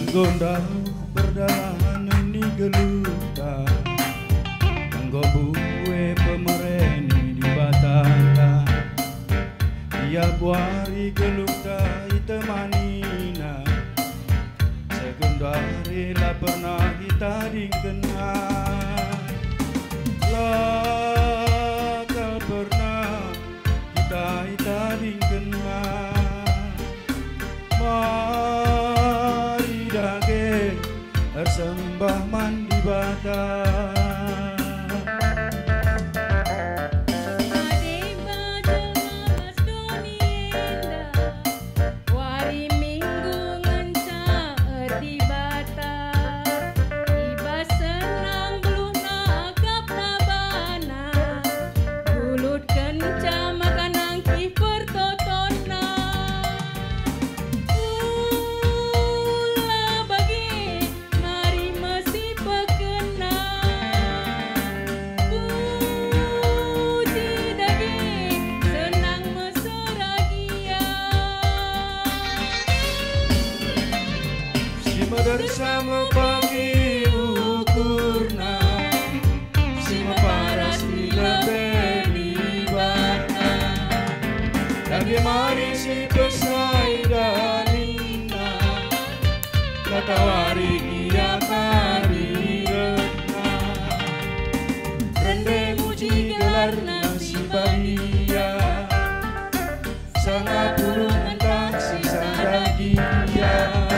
Segondal berdalahan ini geluta Anggo buwe pemereni di batangka Ia buari geluta itemanina Segondal rela pernah kita dikenal Lakal pernah kita dikenal Mari dage sembah mandi badan bersama pagi ukurna Sima paras di lebih di bata Lagi mari si pesai dalina Katawari kia kari retna Rende muji gelar nasi badia Sangat burung entah sisa dagia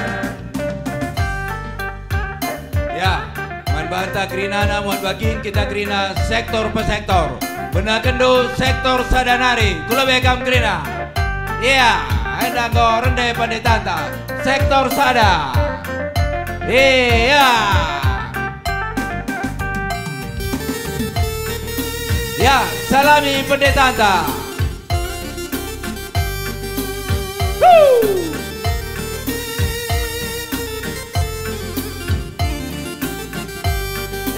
Banta Krinana muat bakin kita Krina sektor per sektor. Benar kendo sektor sadanari. Kula bekam Krina. Iya, anda go rende pandetanta. Sektor sada. Iya. Ya, salami pendetanta.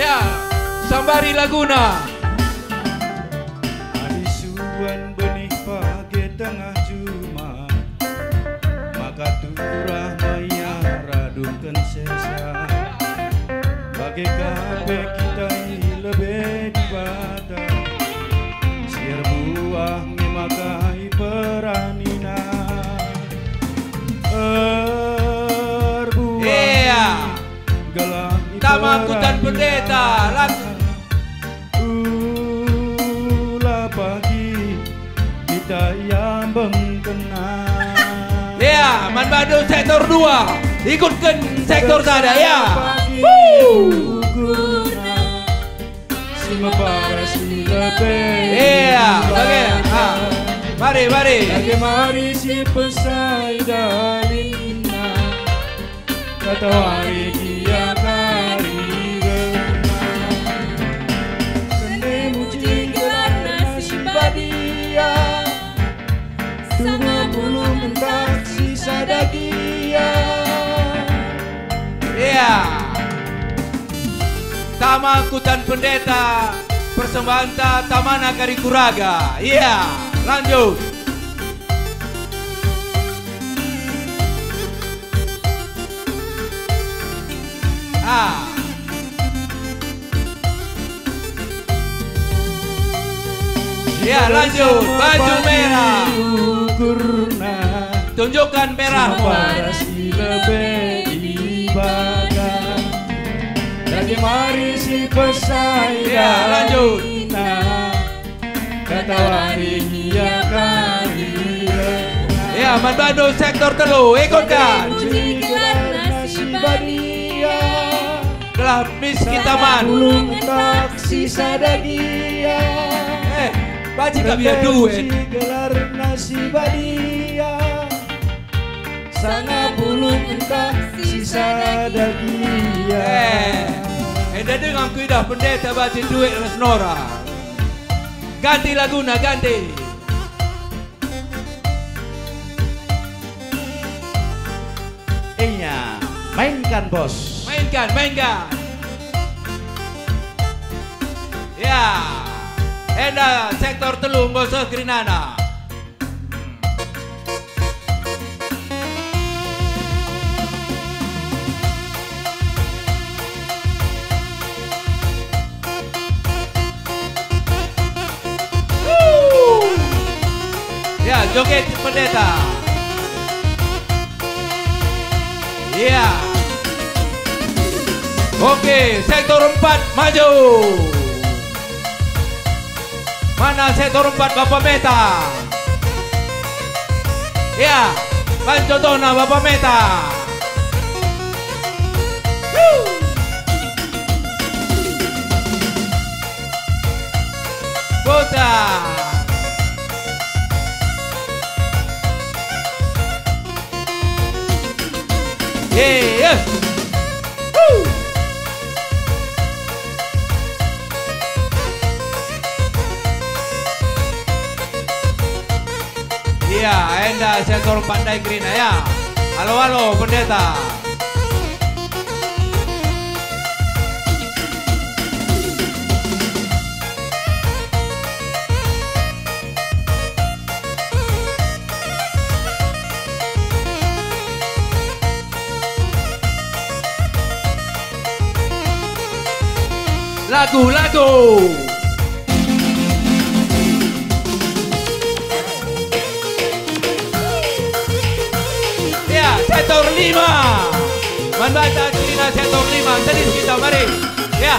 Ya, Sambari Laguna. Adisuan benih pagi tengah Jumat Maka turah maya radungkan sesa Bagi kabe kita ini lebih dibata Siar buah memakai peranina Iya Gelang Tamakutan pendeta lagu Ulah pagi kita yang mengenal Ya, Man Bandung sektor 2 ikutkan sektor sada ya Sima paras di lebih Iya, oke Mari, mari Lagi mari si pesai dalina Katawari kia kari Tunggu belum entah sisa dagia Iya Tamakutan pendeta persembahan Tamana Karikuraga. Iya lanjut Ya lanjut baju merah tunjukkan merah paras di lebih ibadah lagi mari si pesai ya lanjut katawari hia kari ya Man Bandung sektor telu ikutkan Kelah kita man belum tak sisa dagia baji gak biar duit gelar nasi badia sana pulung entah sisa dagia eda dengan kuidah pendeta baji duit resnora ganti laguna ganti iya mainkan bos mainkan ya Enda sektor telu Boso Krinana. joget pendeta. Iya. Oke, sektor 4 maju. Mana sektor 4 Bapak Meta? Ya, pancotona Bapak Meta. Kota. Yeah. Iya, Enda sektor Pandai Green ya. Halo halo pendeta. Lagu-lagu. Ya, sektor 5. Membaca Grina sektor 5. Sedih kita mari. Ya.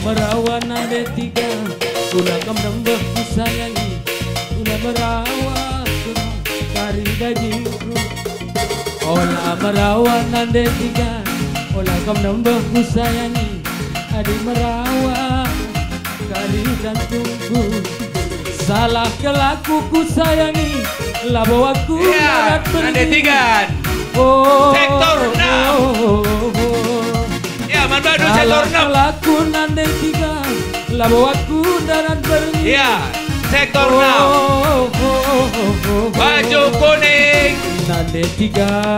Merawan nade tiga, ulah kam nembah kusayangi, ulah merawan kari dagingku. Olah merawan nade tiga, olah kam nembah kusayangi, adi merawan kari jantungku. Salah kelaku kusayangi, labo aku darat pergi. Nade tiga. Sektor 6. Manbadu sektor 6. Laku nande tiga, labo aku darat pergi. Iya, sektor 6. Baju kuning. Nande tiga,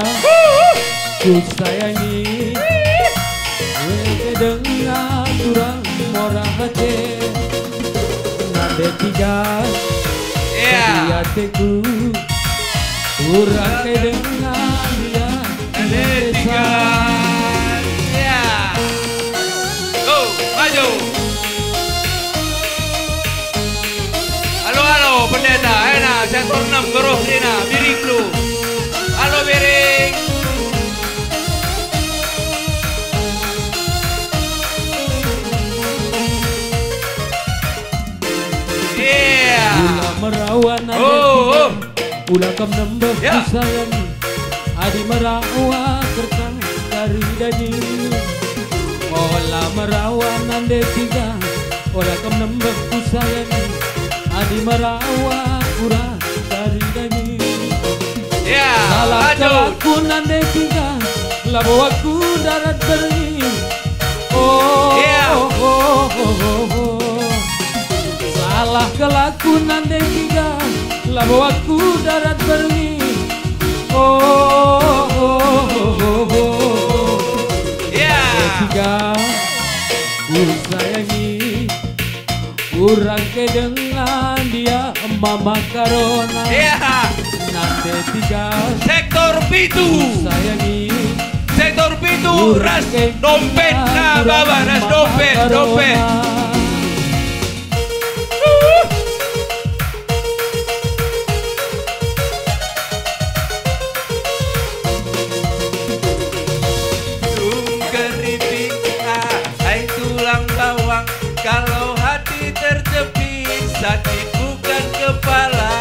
ku sayangi. Wege dengan kurang murah hati. Nande tiga, iya. hatiku kurang dengan dia. Nande tiga. Maju. Halo halo pendeta, enak sektor 6 Goroh Dina, Biring lu. Halo Biring. Iya. Ulah merawan ulah kam nembah kusayangi, adi merawa kertang dari daging. Olah merawan nande tiga, olah kam nembah kusayangi, adi merawa kurang dari daging. Ya, salah kelaku nande tiga, labo aku darat pergi. Salah kelaku nande tiga, labo aku darat pergi. Tiga, ku sayangi, kurang ke dengan dia mama karona. Nande tiga, sektor pitu. Sayangi, sektor pitu. Ras dompet na baba, ras dompet. Kalau hati terjepit, sakit bukan kepala.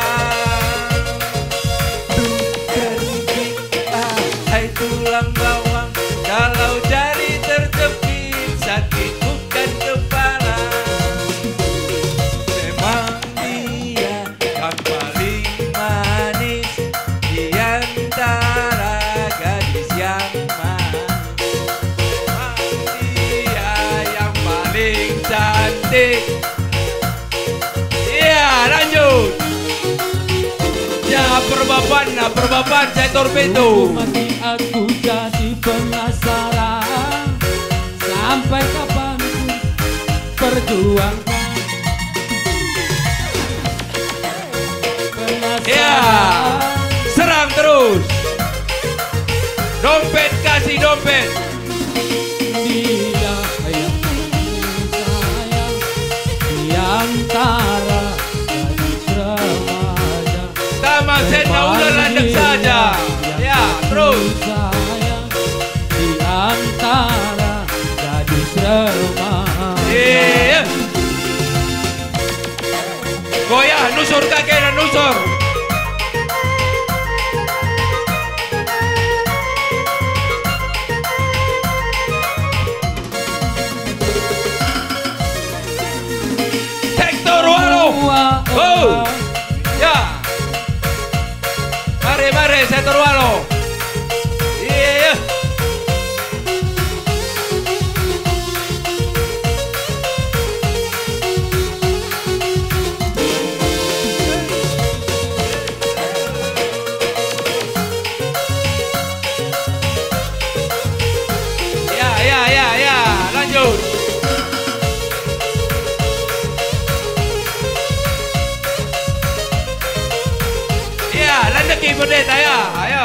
Hai cantik. Iya, lanjut. Ya, perbapan sektor pintu. Mati aku jadi penasaran, sampai kapanpun perjuangkan. Ya, serang terus. Dompet kasih dompet. Dia yang sayang di antara gadis remaja. Taman Sena udah landep saja. Ya, terus. Sayang di antara gadis remaja. Iya. Goyah, nusur kaki dan nusur. Sektor Walo. Oh, ya. Mari sektor Walo. Iya. Ya, lanjut. Ya, landeki pendeta ya, ayo.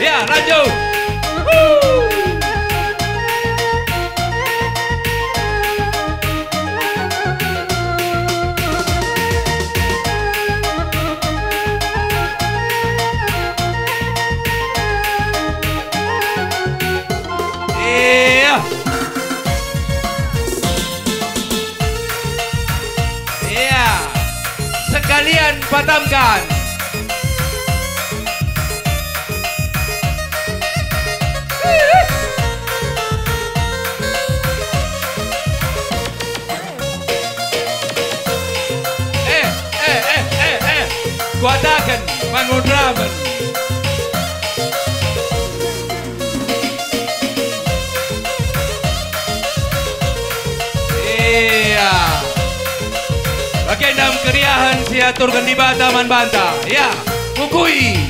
Ya, lanjut. Iya. Iya. Sekalian padamkan. Kuatakan bangun ramen. Iya. Bagian dalam keriahan siaturkan di Bataman Banta. Ya, bukui.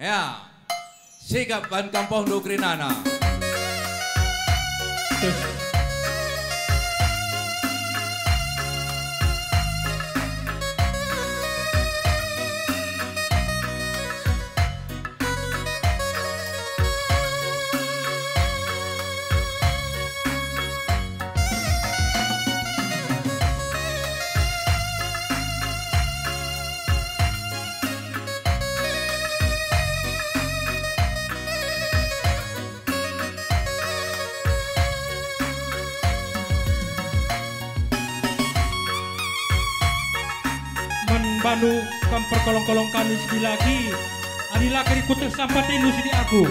Ya, sikapkan kampung Dukrinana. Banu kam perkolong-kolong kami sedih lagi. Adilah kerikutan sampai tindu sidi aku.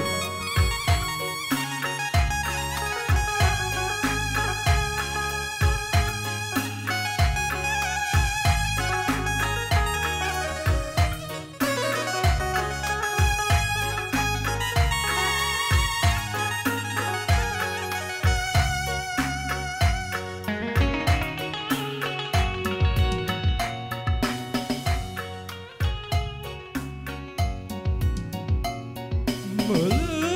Meleleh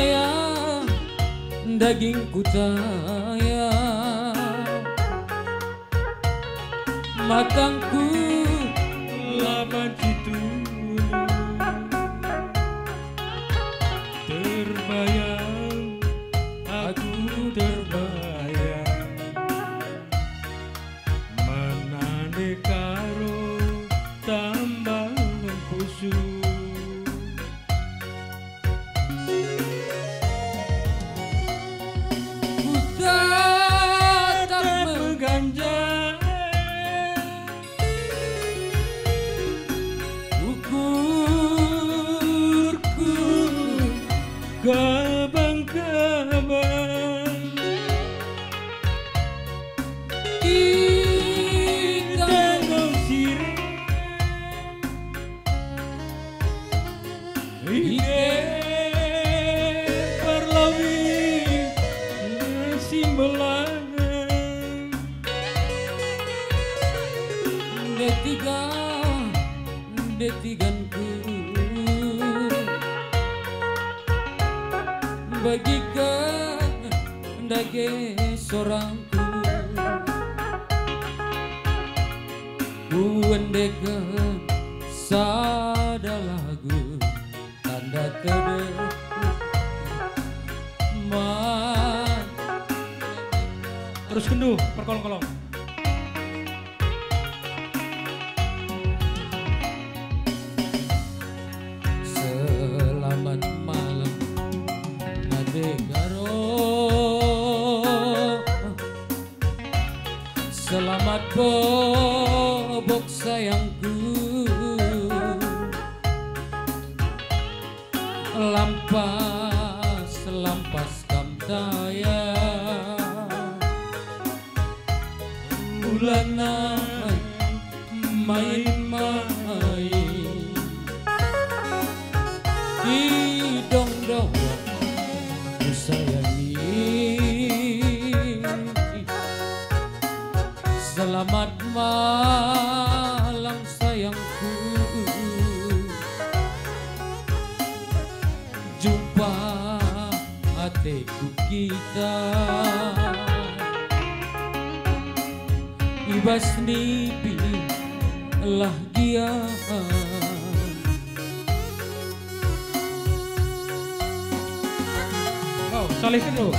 sayang dagingku taya, matangku laban situ terbayang, aku terbayang menande karo tambangan kusuk. ku tatap Mengganjal ukurku kabang-kabang kita tengok sirih ike perlawi simbelan detiganku bagikan dage sorangku, ku endekan sada lagu tanda kedeman. terus kenduh perkolong-kolong. Selamat malam Nadegaro, selamat bobok sayangku, lampas kamtaya bulanan main-main di dong-dong ku sayangi. Selamat malam sayangku, jumpa hatiku kita ibas nipi lah dia. Oh, salih kenduh.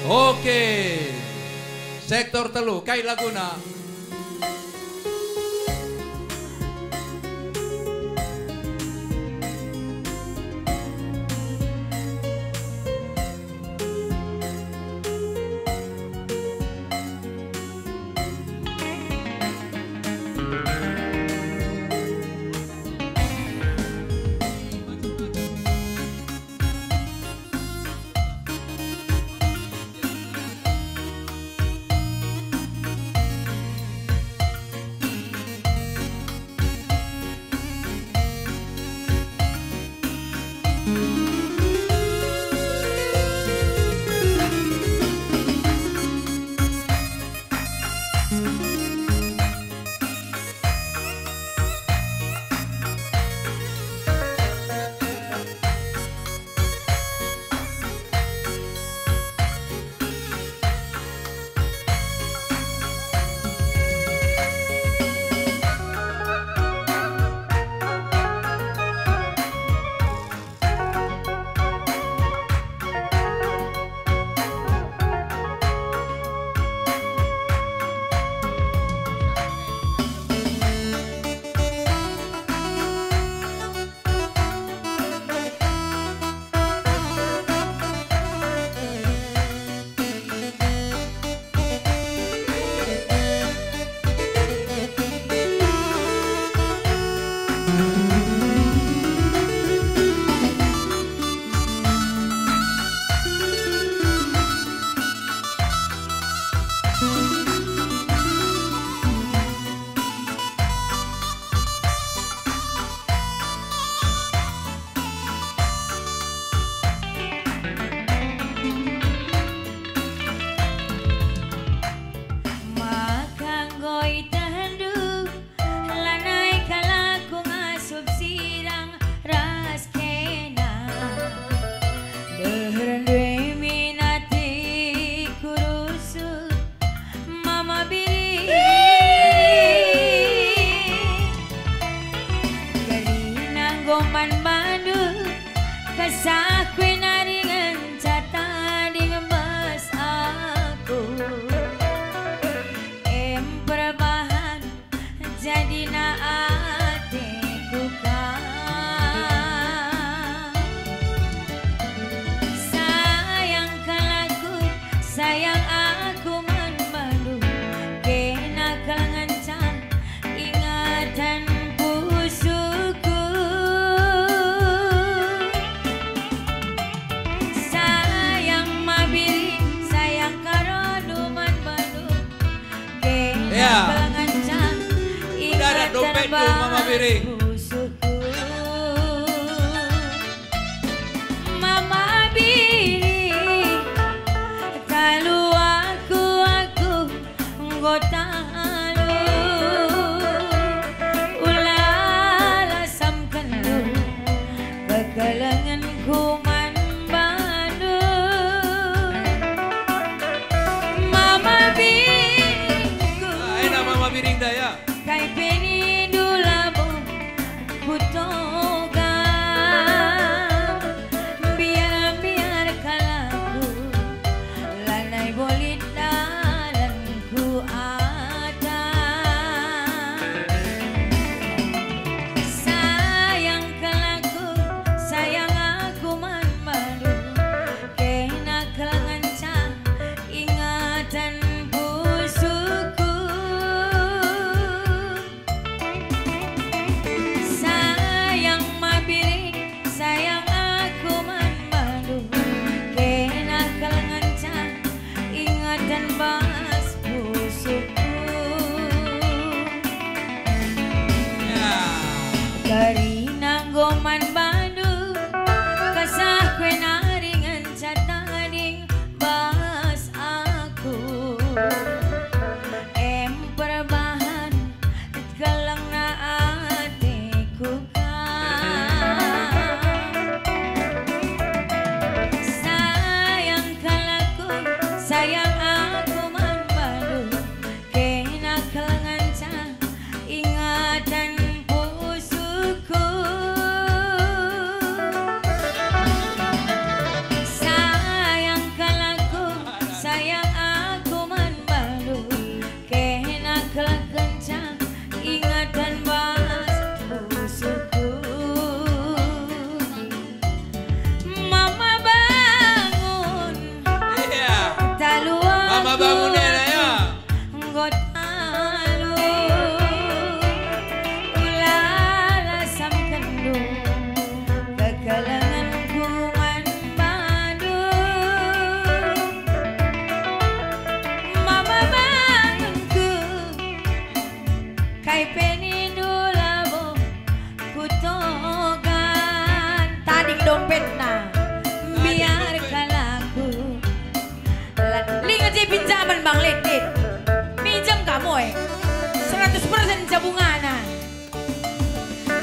Oke. Sektor telu, Kai Laguna. Mama Piring. Mama Piring, kalau aku nggotalu, ulala samkanu, kekalanganku man bandu. Mama Piring, Enak Mama Piring daya. kay penidulabo kutoga biar kalaku lanai bolit dalanku ada sayang kalaku sayang aku man madu kena kelangan ingatan pusuku. Sayang aku man malu kena kelangan ingatan bas pusuku. Dari nanggoman bandu kasah kue naringan catading bas aku perbahan kalang na atiku. Sayang aku man malu kena kelangan ingatan pusuku. Sayang kalaku taluan Mama bangun ya. Gotalu ulala sam kendu kekalangan kuman padu mama bangunku kai penindulabo kutogan tadi dompet na biarkan aku lihat pinjaman Bang Ledit minjam kamu 100% jabungan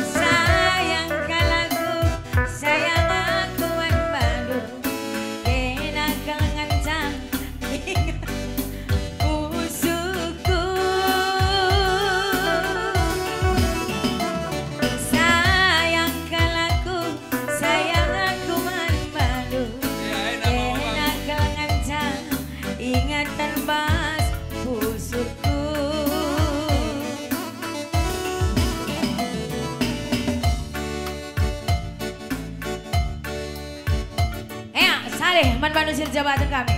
sayang kalaku sayang aku Badu kena kelengancang usuku sayang kalaku sayang aku Badu kena kelengancang ingatan bas pusuku saleh man manusia jabatan kami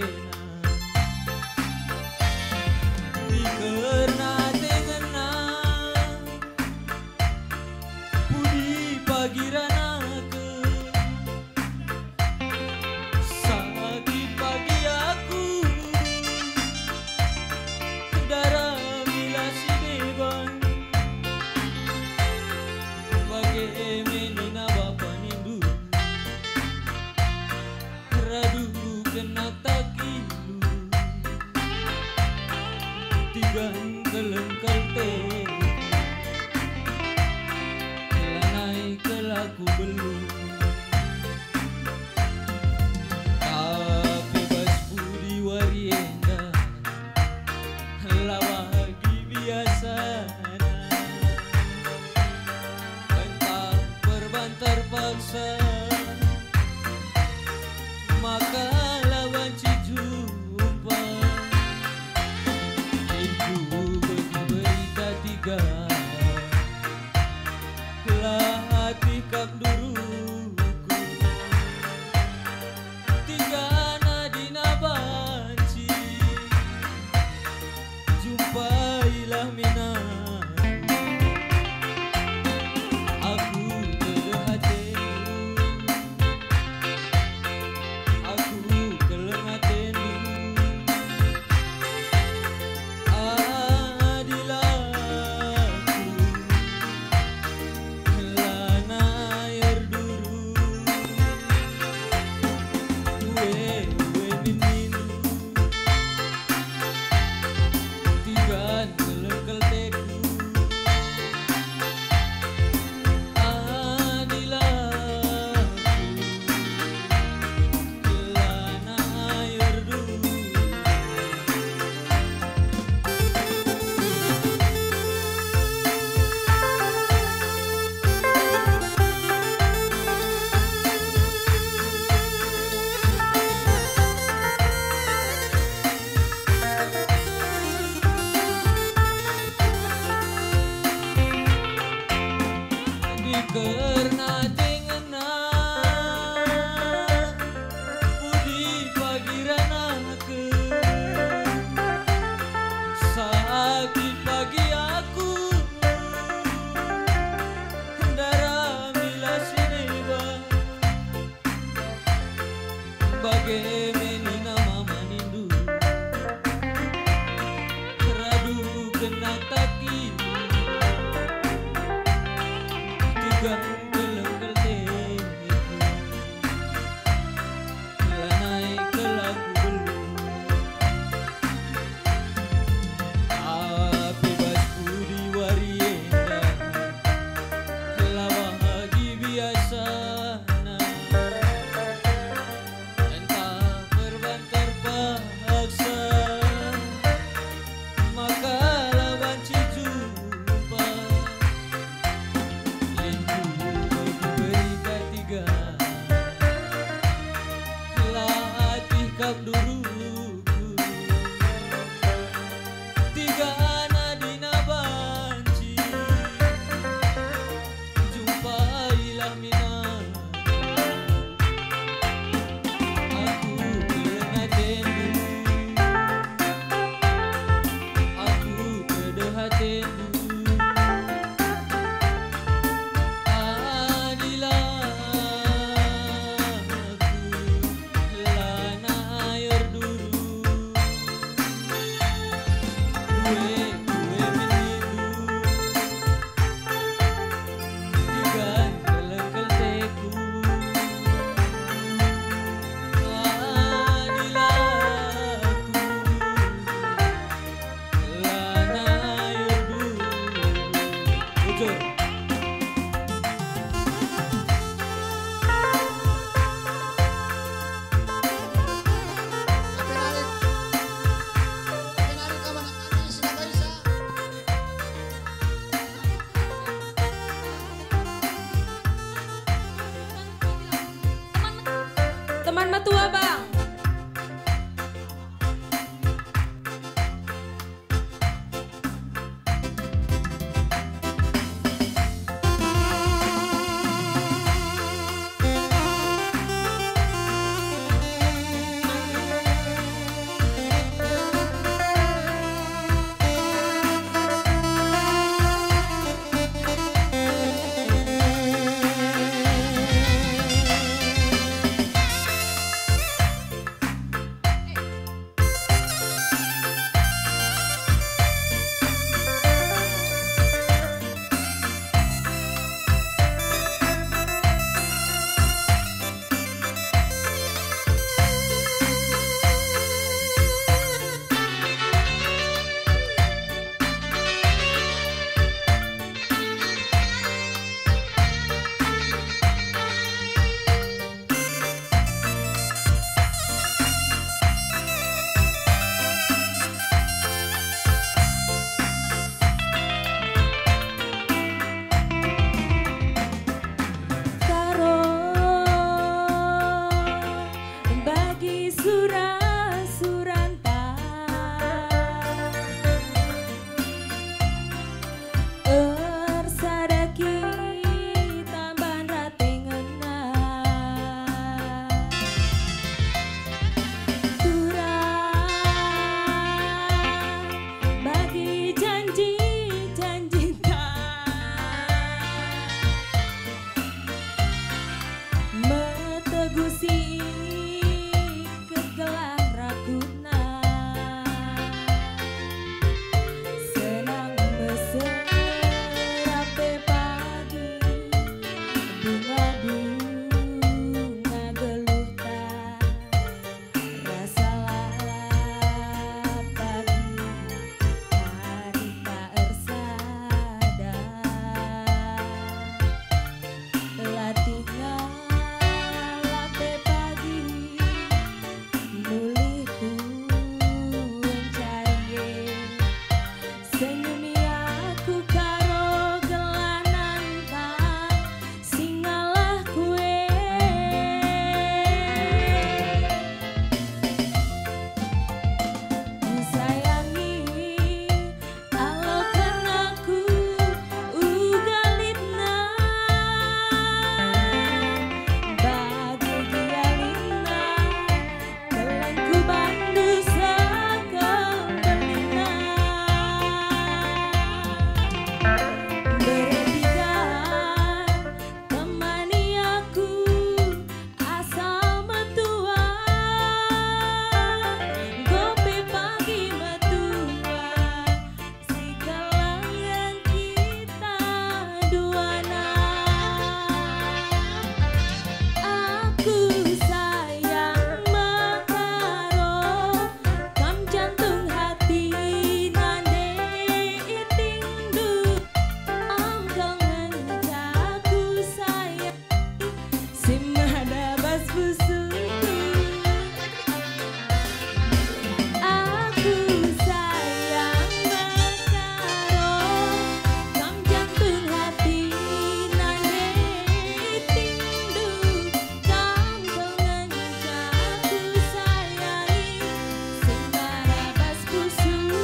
kena dikerna tengena budi pagirana ke sakit pagi aku darah bila si beban bagai menina bapa nindu radu kena takilu tigan kelengkal teh lanai kelaku belum tapi bas budi warienda lawagi biasa entah perban terpaksa maka lawan jumpa itu bagi berita tiga lah hati kap duruku tiga nadina banci jumpailah minat aku terhatenu aku kelengatenu adilaku lana air duru we mininu tigan kelengkel teku adilaku lana air duru dikerna tengena budi pagirana ke sakit pagi aku darah mila sineba bagai menina mama nindu radu kena takilu tigang kelengkel teku lanai kelaku belum api bas budi warienda lawagi biasa entah perban terpaksa maka lawan jumpa itu bagi berita tiga latih kap duruku tiga nadina banci jumpailah minat aku kelengatenu aku terdehatenu adilaku lana air duru kue meninu tigan kelengkel teku adilaku lana air duru ujur Teman metua bang. gusi kegelah raguna senang meserape pagi bunga-bunga geluh tak rasa lalap pagi hari tak ersada latih ngalape pagi mulih pun cari senyumi aku karo gelanan tak singalah kue ku sayangi alokan aku ugalina bahagia lina kelengku bandu sakembelina bertigaan temani aku asal metua gope pagi metua si kalangan kita duana aku sayang makaro kam jantung hati nande iting du angkong aku sayang simada bas busuku aku sayang makaro kam jantung hati nande iting du angkong aku sayangi simada bas busuku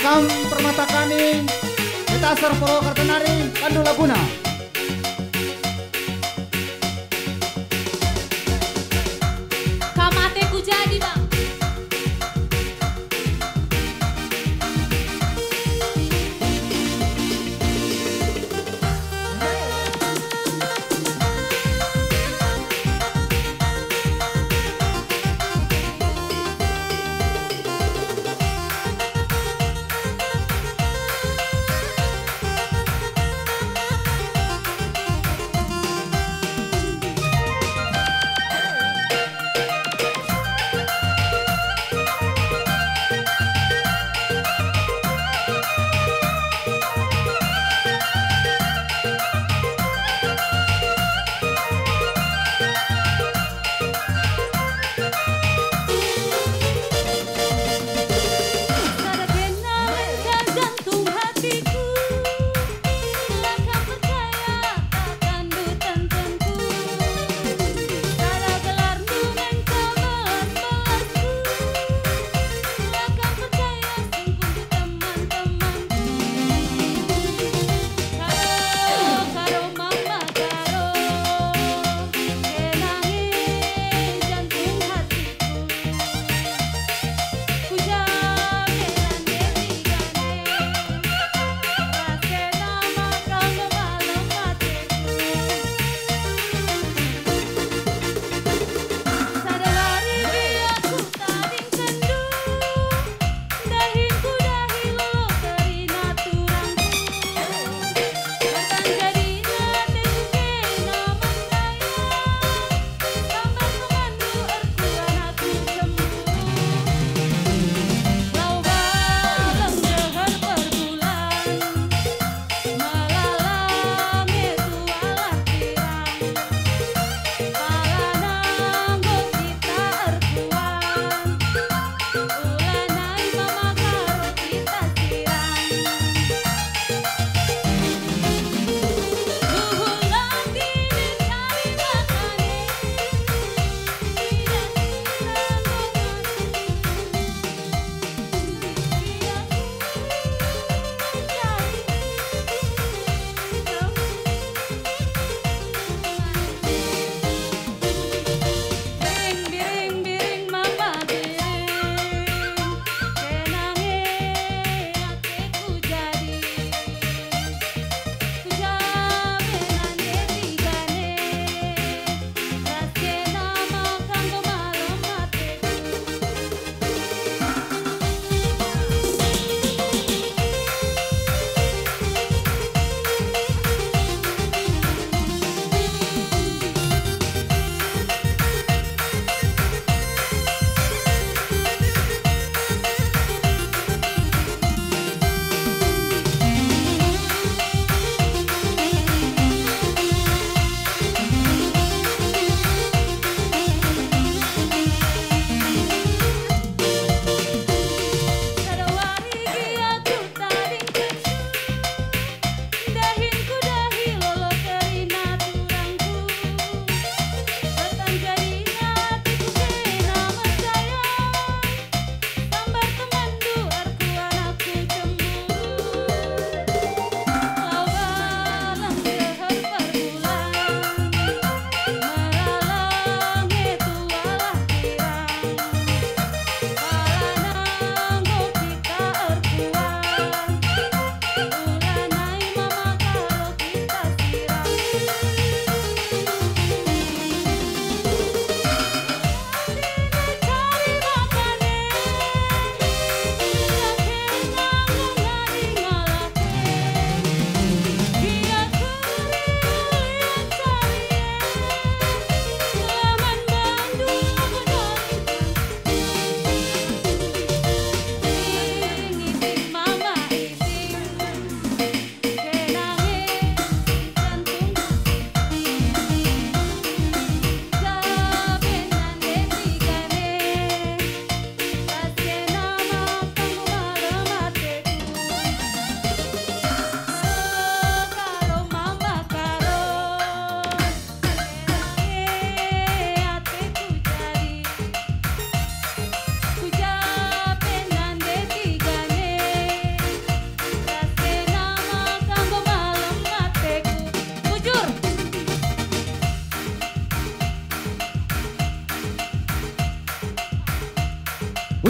Kam Permata Kaning, Metasar Purwokertanari, Pandu Laguna. Kamate ku jadi bang.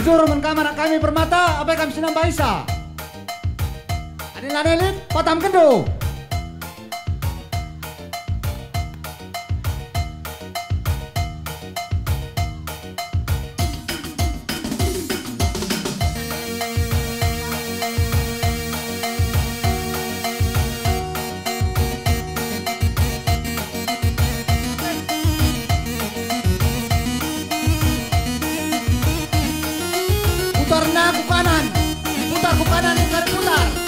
Mansur menkamera kami Permata, apa kami Sinam Baisa. Anilah Elit, Patam Kendo. Putar na ku kanan, putar ku kanan, tarik putar.